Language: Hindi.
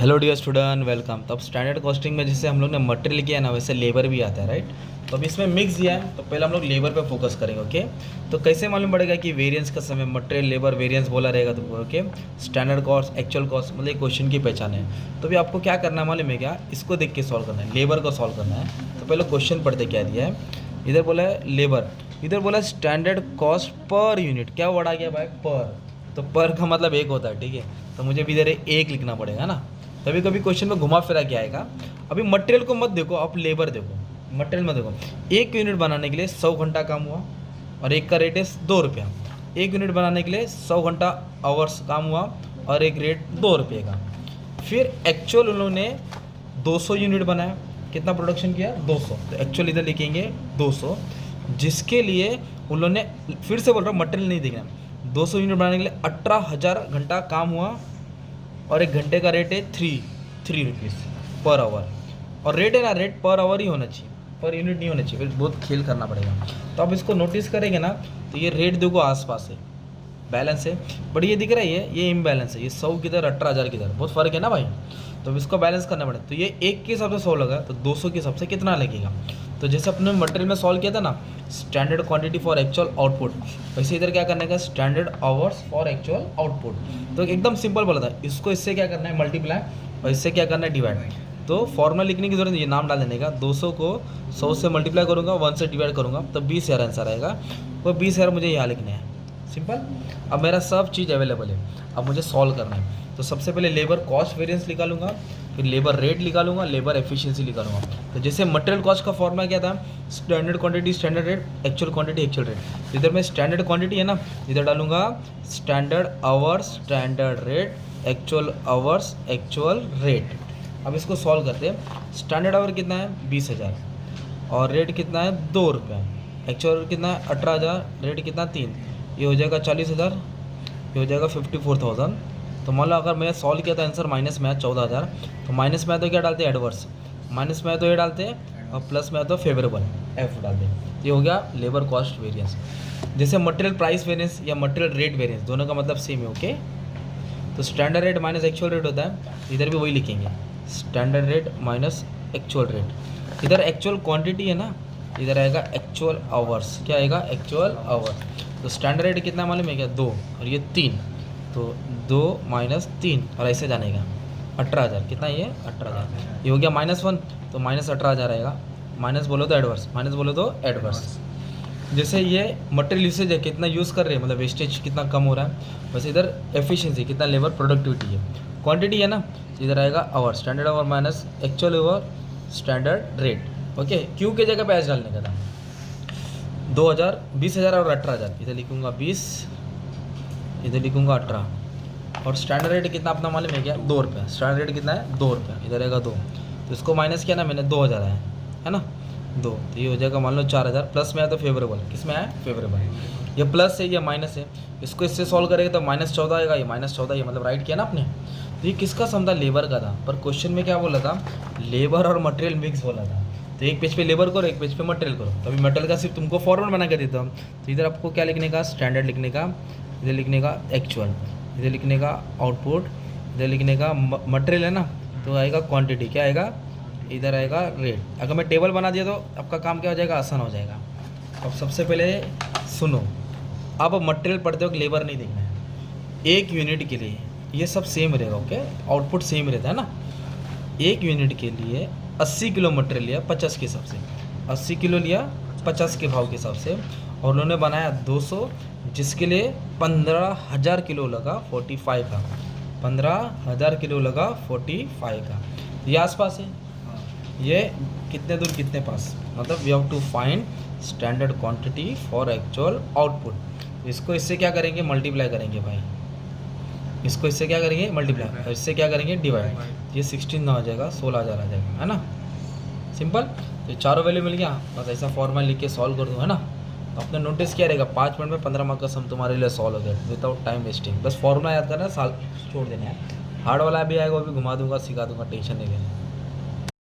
Hello dear student, welcome. तो अब स्टैंडर्ड कॉस्टिंग में जैसे हम लोग ने मटेरियल किया है ना, वैसे लेबर भी आता है, राइट। तो अब इसमें मिक्स दिया है, तो पहले हम लोग लेबर पे फोकस करेंगे। ओके, तो कैसे मालूम पड़ेगा कि वेरिएंस का समय मटेरियल लेबर वेरिएंस बोला रहेगा तो okay. Standard cost, actual cost, मतलब क्वेश्चन की पहचान है। तो भी आपको क्या करना है मालूम है क्या? इसको देख के सॉल्व करना है, लेबर को सॉल्व करना है। तो पहले क्वेश्चन पढ़ते क्या दिया है। इधर बोला है लेबर, इधर बोला है स्टैंडर्ड कॉस्ट पर यूनिट। क्या वर्ड आ गया भाई? पर। तो पर का मतलब एक होता है, ठीक है। तो मुझे भी इधर एक लिखना पड़ेगा ना। कभी कभी क्वेश्चन में घुमा फिरा के आएगा। अभी मटेरियल को मत देखो, आप लेबर देखो, मटेरियल मत देखो। एक यूनिट बनाने के लिए 100 घंटा काम हुआ और एक का रेट है 2 रुपया। एक यूनिट बनाने के लिए 100 घंटा आवर्स काम हुआ और एक रेट 2 रुपये का। फिर एक्चुअल उन्होंने 200 यूनिट बनाया। कितना प्रोडक्शन किया? 200। तो एक्चुअल इधर लिखेंगे 200, जिसके लिए उन्होंने, फिर से बोल रहा हूँ मटेरियल नहीं देखना, 200 यूनिट बनाने के लिए 18,000 घंटा काम हुआ और एक घंटे का रेट है थ्री रुपीज़ पर आवर। और रेट है ना, रेट पर आवर ही होना चाहिए, पर यूनिट नहीं होना चाहिए, फिर बहुत खेल करना पड़ेगा। तो आप इसको नोटिस करेंगे ना, तो ये रेट देखो आसपास है, बैलेंस है, बट ये दिख रहा है ये इम्बैलेंस है। ये 100 किधर, 18,000 किधर, बहुत फ़र्क है ना भाई। तो इसको बैलेंस करना पड़ेगा। तो ये एक के हिसाब से 100 लगा, तो 200 के हिसाब से कितना लगेगा? तो जैसे अपने मटेरियल में सॉल्व किया था ना, standard quantity for actual output, वैसे इधर क्या करने का? Standard hours for actual output. तो एकदम सिंपल बोला था, इसको इससे क्या करना है? मल्टीप्लाई, और इससे क्या करना है? डिवाइड। तो फॉर्मूला लिखने की जरूरत नहीं है, नाम डाल देने का। 200 को 100 से मल्टीप्लाई करूँगा, 1 से डिवाइड करूँगा, तो 20,000 आंसर आएगा। वो 20,000 मुझे यहाँ लिखने हैं, सिंपल। अब मेरा सब चीज़ अवेलेबल है, अब मुझे सॉल्व करना है। तो सबसे पहले लेबर कॉस्ट वेरिएंस निकालूंगा, फिर लेबर रेट निकालूंगा, लेबर एफिशिएंसी निकालूंगा। तो जैसे मटेरियल कॉस्ट का फॉर्मूला क्या था? Standard quantity standard rate, actual quantity actual rate. इधर मैं स्टैंडर्ड क्वांटिटी है ना, इधर डालूंगा standard hours standard rate, actual hours actual rate. अब इसको सॉल्व करते हैं। स्टैंडर्ड आवर कितना है? 20,000 और रेट कितना है? 2 रुपये। एक्चुअल कितना है? 18,000, रेट कितना? 3। ये हो जाएगा 40,000, ये हो जाएगा 54,000। तो मान लो अगर मैं सॉल्व किया था आंसर माइनस में है 14,000, तो माइनस में है तो क्या डालते हैं? एडवर्स। माइनस में है तो ये डालते हैं, और प्लस में है तो फेवरेबल, एफ डालते हैं। ये हो गया लेबर कॉस्ट वेरिएंस। जैसे मटेरियल प्राइस वेरिएंस या मटेरियल रेट वेरिएंस, दोनों का मतलब सेम है। ओके, तो standard rate minus actual rate होता है, इधर भी वही लिखेंगे, standard rate minus actual rate. इधर एक्चुअल क्वांटिटी है ना, इधर आएगा एक्चुअल आवर्स। क्या आएगा? Actual hours. तो स्टैंडर्ड रेट कितना मालूम है क्या? 2, और ये 3, तो 2 माइनस 3, और ऐसे जानेगा 18,000। कितना ये? 18,000। ये हो गया -1, तो -18,000 आएगा। माइनस बोलो तो एडवर्स, माइनस बोलो तो एडवर्स। जैसे ये मटेरियल यूसेज है, कितना यूज़ कर रहे हैं, मतलब वेस्टेज कितना कम हो रहा है। वैसे इधर एफिशिएंसी कितना, लेबर प्रोडक्टिविटी है, क्वांटिटी है ना, इधर आएगा hour, standard hour minus actual hour standard rate. Okay, Q के जगह पे एच डालने का था। 2,000, 20,000 और 18,000, इधर लिखूँगा 20, इधर लिखूँगा 18। और स्टैंडर्ड रेट कितना अपना मालूम है क्या? 2 रुपये। स्टैंडर्ड रेट कितना है? 2 रुपये। इधर आएगा 2, तो इसको माइनस किया ना मैंने, 2,000 है ना, 2। तो ये हो जाएगा मान लो 4,000। प्लस में आया तो फेवरेबल, किस में आया? फेवरेबल। ये प्लस है, ये माइनस है, इसको इससे सॉल्व करेंगे तो -14 आएगा, ये -14, ये मतलब राइट किया ना आपने। तो ये किसका सम था? लेबर का था। पर क्वेश्चन में क्या बोला था? लेबर और मटेरियल मिक्स बोला था। तो एक पेज पे लेबर करो, एक पेज पे मटेरियल करो। तो अभी मटेरियल का सिर्फ तुमको फॉर्मूला बना के देता हूँ। तो इधर आपको क्या लिखने का? स्टैंडर्ड लिखने का, इधर लिखने का एक्चुअल, इधर लिखने का आउटपुट, इधर लिखने का मटेरियल है ना, तो आएगा क्वांटिटी। क्या आएगा? इधर आएगा रेट। अगर मैं टेबल बना दिया तो आपका काम क्या हो जाएगा? आसान हो जाएगा। अब सबसे पहले सुनो, अब मटेरियल पढ़ते वक्त लेबर नहीं देखना है। एक यूनिट के लिए ये सब सेम रहेगा। ओके, आउटपुट सेम रहता है ना। एक यूनिट के लिए 80 किलो मटेरियल लिया 50 के हिसाब से, 80 किलो लिया 50 के भाव के हिसाब से, और उन्होंने बनाया 200, जिसके लिए 15,000 किलो लगा 45 का, 15,000 किलो लगा 45 का। ये आसपास है, ये कितने दूर कितने पास, मतलब we have to find standard quantity for actual output. इसको इससे क्या करेंगे? मल्टीप्लाई करेंगे भाई। इसको इससे क्या करेंगे? मल्टीप्लाई, और इससे क्या करेंगे? डिवाइड। ये 16 ना हो जाएगा, 16,000 आ जाएगा, है ना, सिंपल। तो चारों वैल्यू मिल गया, बस ऐसा फॉर्मूला लिख के सॉल्व कर दूँ, है ना। तो आपने नोटिस किया रहेगा 5 मिनट में 15 मार्क का सम तुम्हारे लिए सॉल्व हो गया विदाउट टाइम वेस्टिंग। बस फॉर्मूला याद करना, साल छोड़ देना है। हार्ड वाला भी आएगा, वो भी घुमा दूंगा, सिखा दूंगा, टेंशन नहीं लेना।